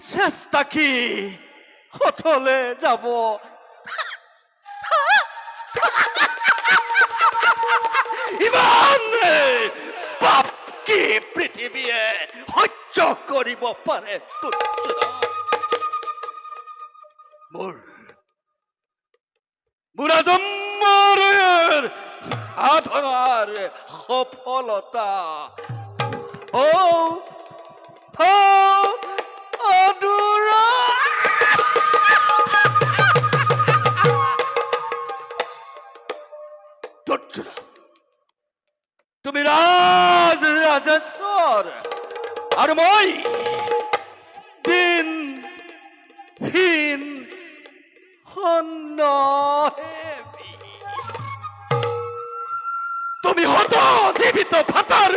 চেষ্টা কি হঠলে যাব ইমান পাপ কি পৃথিৱীয়ে সহ্য কৰিব পাৰে মোৰ আদমৰ সাধনাৰ সফলতা অধুৰা তুমি ৰাজেশ্বৰ আৰু মই দিনহীন তুমি হত জীৱিত ভাতাৰ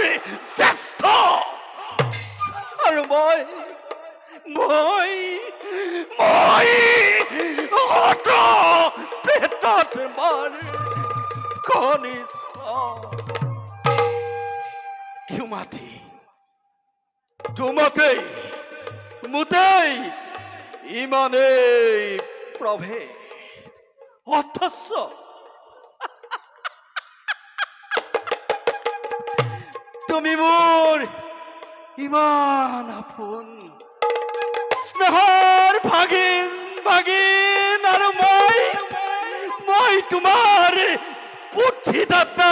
শ্ৰেষ্ঠ আৰু মই হত পেটত মাৰ কনিষ্ঠ তোমাতেই মোতেই ইমানেই প্ৰভে অথচ তুমি মোৰ ইমান আপোন স্নেহৰ ভাগিন আৰু মই তোমাৰ পুথিদাতা